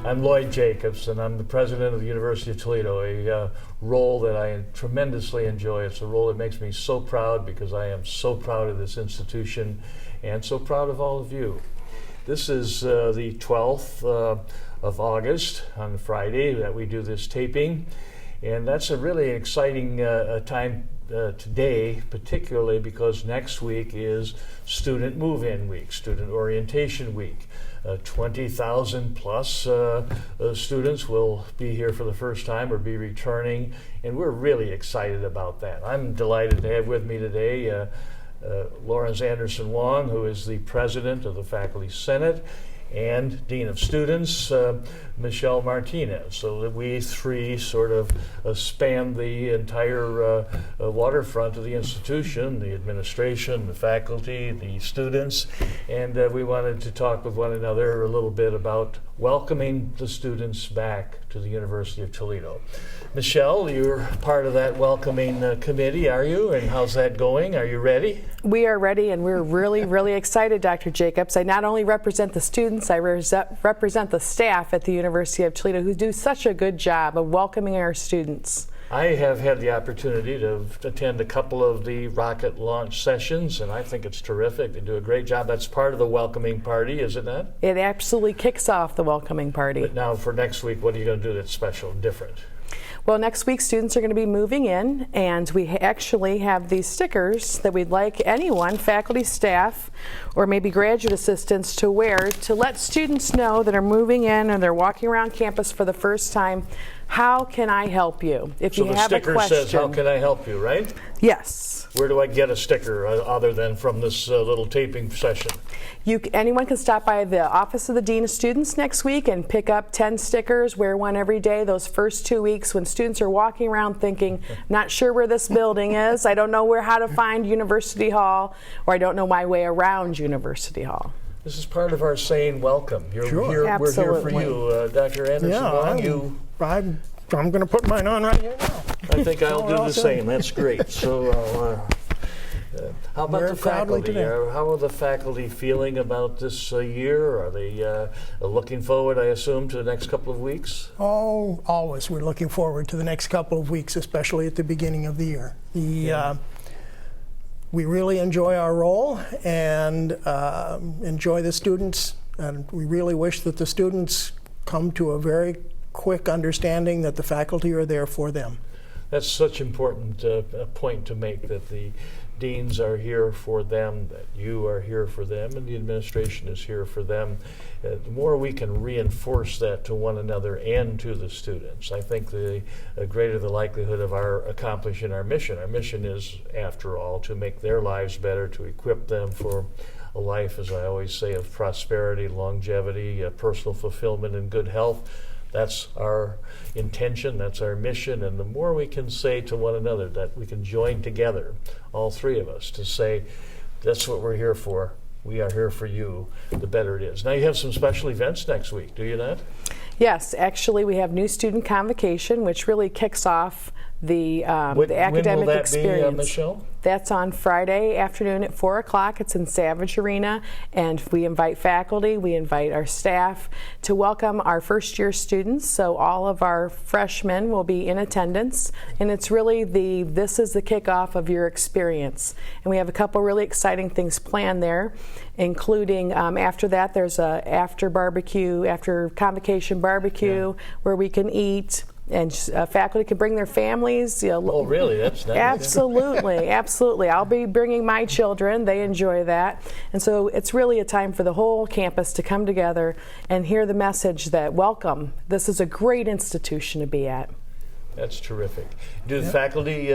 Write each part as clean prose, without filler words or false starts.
I'm Lloyd Jacobs, and I'm the president of the University of Toledo, a role that I tremendously enjoy. It's a role that makes me so proud because I am so proud of this institution and so proud of all of you. This is the 12th of August on Friday that we do this taping, and that's a really exciting time today, particularly because next week is Student Move-In Week, Student Orientation Week. 20,000 plus students will be here for the first time or be returning, and we're really excited about that. I'm delighted to have with me today Lawrence Anderson Wong, who is the president of the Faculty Senate, and Dean of Students, Michelle Martinez. So that we three sort of span the entire waterfront of the institution, the administration, the faculty, the students, and we wanted to talk with one another a little bit about welcoming the students back to the University of Toledo. Michelle, you're part of that welcoming committee, are you? And how's that going? Are you ready? We are ready, and we're really, really excited, Dr. Jacobs. I not only represent the students, I represent the staff at the University of Toledo who do such a good job of welcoming our students. I have had the opportunity to attend a couple of the rocket launch sessions, and I think it's terrific. They do a great job. That's part of the welcoming party, is it not? It absolutely kicks off the welcoming party. But now for next week, what are you going to do that's special, different? Well, next week students are going to be moving in, and we actually have these stickers that we'd like anyone, faculty, staff, or maybe graduate assistants to wear to let students know that are moving in and they're walking around campus for the first time. How can I help you? If you have a question. So the sticker says, how can I help you, right? Yes. Where do I get a sticker other than from this little taping session? Anyone can stop by the Office of the Dean of Students next week and pick up 10 stickers, wear one every day those first 2 weeks when students are walking around thinking, not sure where this building is, I don't know how to find University Hall, or I don't know my way around University Hall. This is part of our saying welcome. Sure. We're here for you. Dr. Anderson, I'm going to put mine on right here now. I think I'll do the same. That's great. So how about the faculty? How are the faculty feeling about this year? Are they looking forward, I assume, to the next couple of weeks? Oh, always. We're looking forward to the next couple of weeks, especially at the beginning of the year. We really enjoy our role and enjoy the students, and we really wish that the students come to a very quick understanding that the faculty are there for them. That's such an important point to make, that the deans are here for them, that you are here for them, and the administration is here for them. The more we can reinforce that to one another and to the students, I think the greater the likelihood of our accomplishing our mission. Our mission is, after all, to make their lives better, to equip them for a life, as I always say, of prosperity, longevity, personal fulfillment, and good health. That's our intention, that's our mission, and the more we can say to one another, that we can join together, all three of us, to say, that's what we're here for, we are here for you, the better it is. Now you have some special events next week, do you not? Yes, actually we have new student convocation, which really kicks off the academic when will that experience. Be, Michelle? That's on Friday afternoon at 4 o'clock. It's in Savage Arena, and we invite faculty, we invite our staff to welcome our first year students. So all of our freshmen will be in attendance, and it's really this is the kickoff of your experience. And we have a couple really exciting things planned there, including after that there's a after convocation barbecue where we can eat. And faculty can bring their families. Oh, really? That's nice. Absolutely, absolutely. I'll be bringing my children. They enjoy that. And so it's really a time for the whole campus to come together and hear the message that welcome. This is a great institution to be at. That's terrific. Do the faculty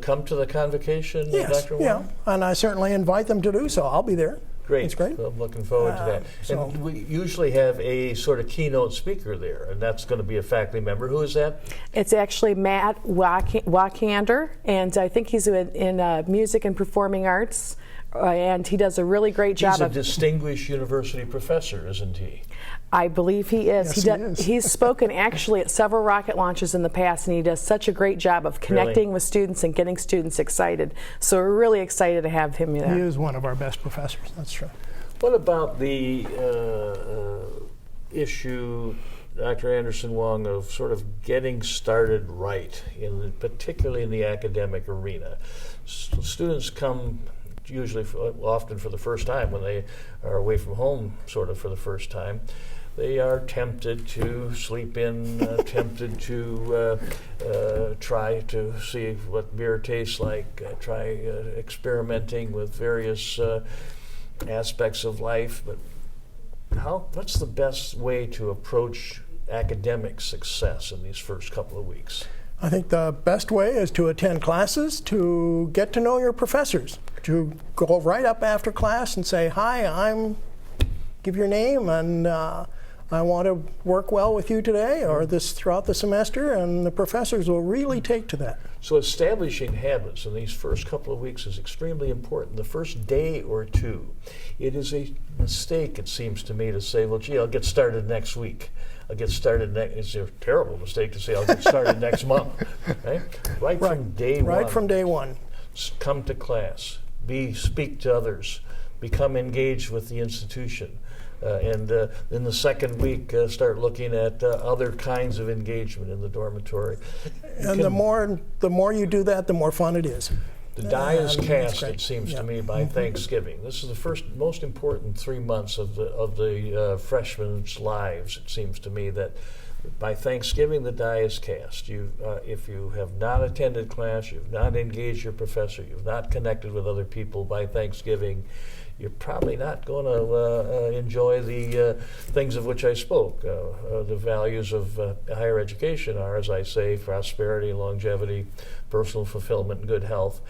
come to the convocation, Yes, Dr. Wong? and I certainly invite them to do so. I'll be there. Great. It's great. I'm looking forward to that. And we usually have a sort of keynote speaker there, and that's going to be a faculty member. Who is that? It's actually Matt Wakander, and I think he's in music and performing arts, and he does a really great job. He's a distinguished university professor, isn't he? I believe he is. Yes, He's spoken actually at several rocket launches in the past, and he does such a great job of connecting with students and getting students excited. So we're really excited to have him there. He is one of our best professors, that's true. What about the issue Dr. Anderson Wong, of sort of getting started right, particularly in the academic arena. Students come usually often for the first time when they are away from home, sort of for the first time. They are tempted to sleep in, tempted to try to see what beer tastes like, try experimenting with various aspects of life. But what's the best way to approach academic success in these first couple of weeks? I think the best way is to attend classes, to get to know your professors, to go right up after class and say, hi, give your name, and I want to work well with you today or this throughout the semester, and the professors will really take to that. So establishing habits in these first couple of weeks is extremely important. The first day or two, it is a mistake, it seems to me, to say, well, gee, I'll get started next week. I'll get started next. It's a terrible mistake to say I'll get started next month. Right from day one. Right from day one. Come to class. Speak to others. Become engaged with the institution. And in the second week, start looking at other kinds of engagement in the dormitory. And the more you do that, the more fun it is. The die is cast, it seems to me, by Thanksgiving. This is the most important 3 months of the freshmen's lives. It seems to me that by Thanksgiving, the die is cast. If you have not attended class, you've not engaged your professor, you've not connected with other people by Thanksgiving, you're probably not going to enjoy the things of which I spoke. The values of higher education are, as I say, prosperity, longevity, personal fulfillment, and good health.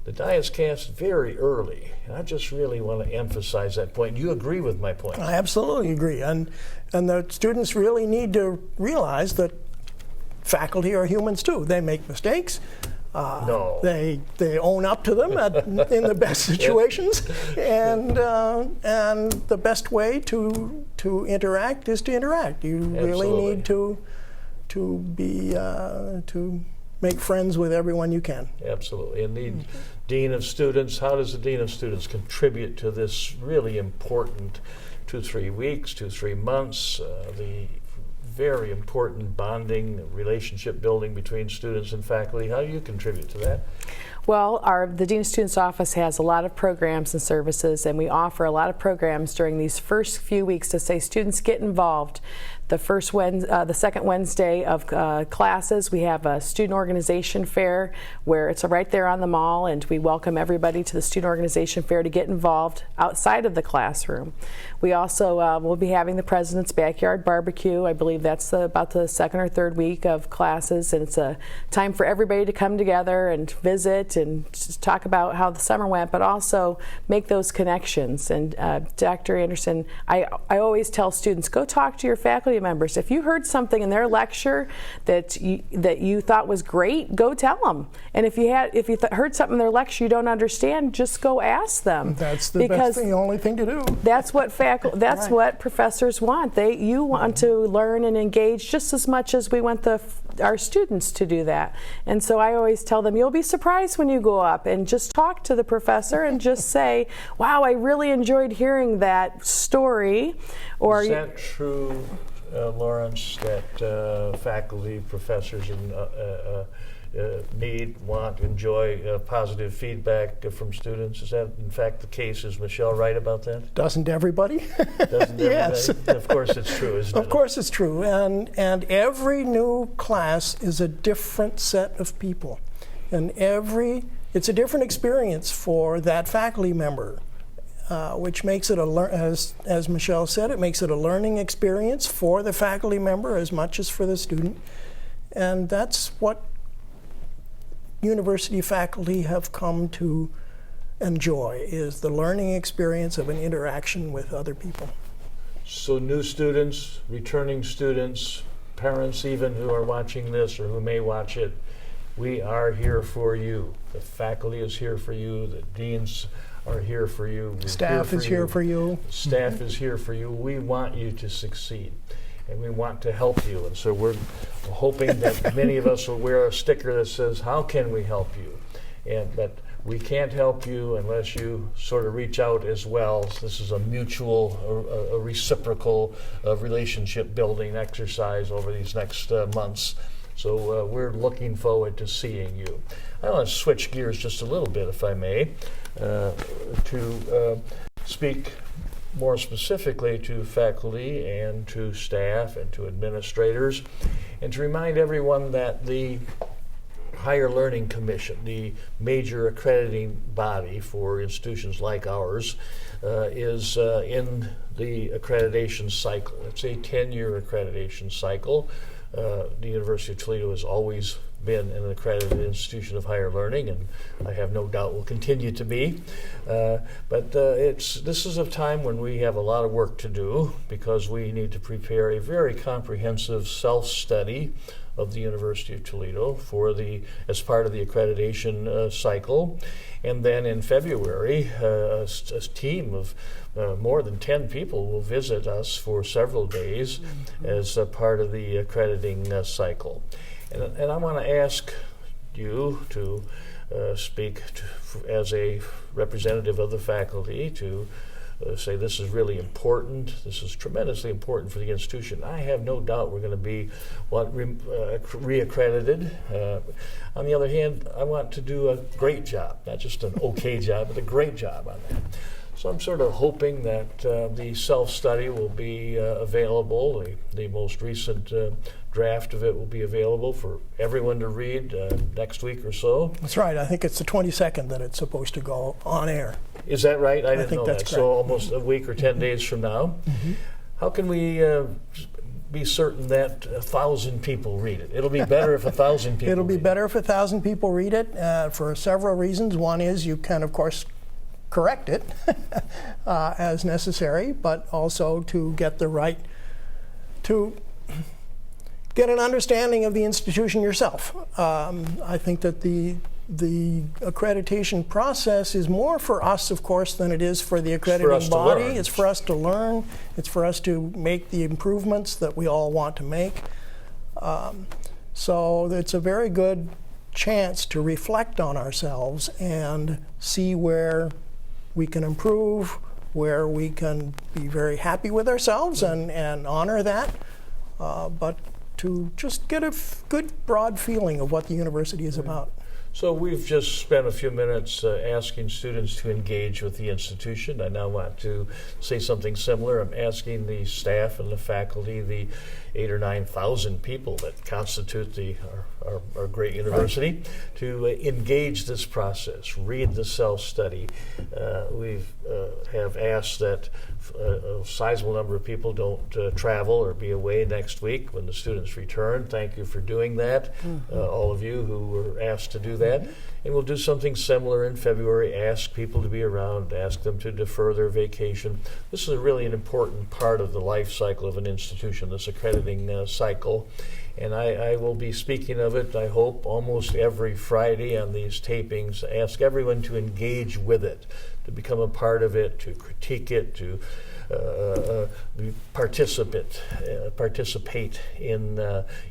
The die is cast very early. And I just really want to emphasize that point. You agree with my point? I absolutely agree. And the students really need to realize that faculty are humans too. They make mistakes. No. They own up to them in the best situations, and the best way to interact is to interact. You really need to make friends with everyone you can. Absolutely. And the Dean of Students, how does the Dean of Students contribute to this really important 2-3 weeks, 2-3 months, the very important bonding, relationship building between students and faculty? How do you contribute to that? Well, the Dean of Students office has a lot of programs and services, and we offer a lot of programs during these first few weeks to say students get involved. The second Wednesday of classes, we have a student organization fair where it's right there on the mall, and we welcome everybody to the student organization fair to get involved outside of the classroom. We also will be having the President's Backyard Barbecue. I believe that's about the second or third week of classes, and it's a time for everybody to come together and visit and just talk about how the summer went, but also make those connections. And Dr. Anderson, I always tell students, go talk to your faculty members. If you heard something in their lecture that you thought was great, go tell them. And if you heard something in their lecture you don't understand, just go ask them. That's the only thing to do. That's what what professors want. You want to learn and engage just as much as we want our students to do that. And so I always tell them, you'll be surprised when you go up and just talk to the professor and just say, wow, I really enjoyed hearing that story. Or is that true, Lawrence, that faculty, professors, and enjoy positive feedback from students? Is that in fact the case? Is Michelle right about that? Doesn't everybody? Doesn't everybody? Yes. Of course it's true, isn't it? Of course it's true. And every new class is a different set of people. And it's a different experience for that faculty member. Which makes it as Michelle said, it makes it a learning experience for the faculty member as much as for the student. And that's what university faculty have come to enjoy, is the learning experience of an interaction with other people. So new students, returning students, parents even who are watching this or who may watch it, we are here for you. The faculty is here for you. The deans are here for you. Staff is here for you. Staff is here for you. We want you to succeed, and we want to help you. And so we're hoping that many of us will wear a sticker that says, how can we help you? But we can't help you unless you sort of reach out as well. This is a mutual, a reciprocal relationship building exercise over these next months. So we're looking forward to seeing you. I want to switch gears just a little bit, if I may, to speak more specifically to faculty and to staff and to administrators, and to remind everyone that the Higher Learning Commission, the major accrediting body for institutions like ours, is in the accreditation cycle. It's a 10-year accreditation cycle. The University of Toledo has always been an accredited institution of higher learning, and I have no doubt will continue to be. But this is a time when we have a lot of work to do, because we need to prepare a very comprehensive self-study of the University of Toledo as part of the accreditation cycle. And then in February, a team of more than 10 people will visit us for several days as a part of the accrediting cycle. And I want to ask you to speak as a representative of the faculty to say this is really important, this is tremendously important for the institution. I have no doubt we're going to be reaccredited. On the other hand, I want to do a great job, not just an okay job, but a great job on that. So I'm sort of hoping that the self-study will be available. The most recent draft of it will be available for everyone to read next week or so. That's right. I think it's the 22nd that it's supposed to go on air. Is that right? I didn't think know that's that. correct. So almost a week or 10 days from now. How can we be certain that 1,000 people read it? It'll be better if 1,000 people It'll be read better if 1,000 people read it for several reasons. One is you can, of course, correct it as necessary, but also to get get an understanding of the institution yourself. I think that the accreditation process is more for us, of course, than it is for the accrediting body. It's for us to learn. It's for us to make the improvements that we all want to make. So it's a very good chance to reflect on ourselves and see where we can improve, where we can be very happy with ourselves and honor that, but to just get a good broad feeling of what the university is about. So we've just spent a few minutes asking students to engage with the institution. I now want to say something similar. I'm asking the staff and the faculty, the 8,000 or 9,000 people that constitute our great university, to engage this process, read the self-study. We have asked that a sizable number of people don't travel or be away next week when the students return. Thank you for doing that, all of you who were asked to do that. And we'll do something similar in February, ask people to be around, ask them to defer their vacation. This is really an important part of the life cycle of an institution, this accrediting cycle. And I will be speaking of it, I hope, almost every Friday on these tapings. Ask everyone to engage with it, to become a part of it, to critique it, to participate in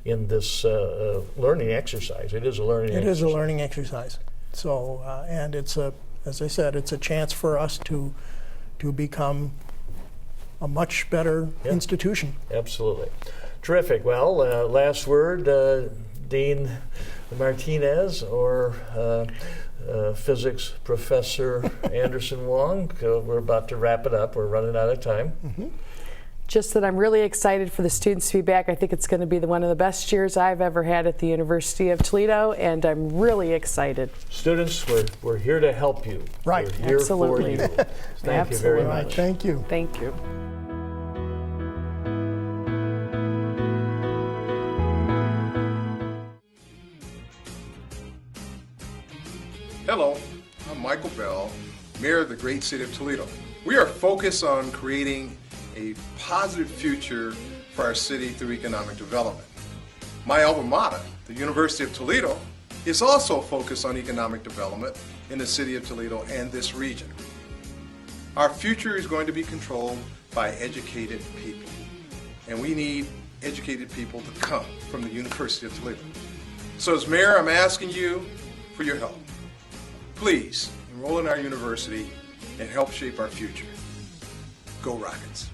this learning exercise. It is a learning exercise. It is a learning exercise. So, and it's as I said, it's a chance for us to become a much better institution. Absolutely. Terrific. Well, last word, Dean Martinez or Physics Professor Anderson Wong. We're about to wrap it up. We're running out of time. Just that I'm really excited for the students to be back. I think it's going to be one of the best years I've ever had at the University of Toledo, and I'm really excited. Students, we're here to help you. Right. We're here Absolutely. for you. Thank you very much. Right. Thank you. Thank you. Hello, I'm Michael Bell, Mayor of the great city of Toledo. We are focused on creating a positive future for our city through economic development. My alma mater, the University of Toledo, is also focused on economic development in the city of Toledo and this region. Our future is going to be controlled by educated people, and we need educated people to come from the University of Toledo. So as mayor, I'm asking you for your help. Please enroll in our university and help shape our future. Go Rockets!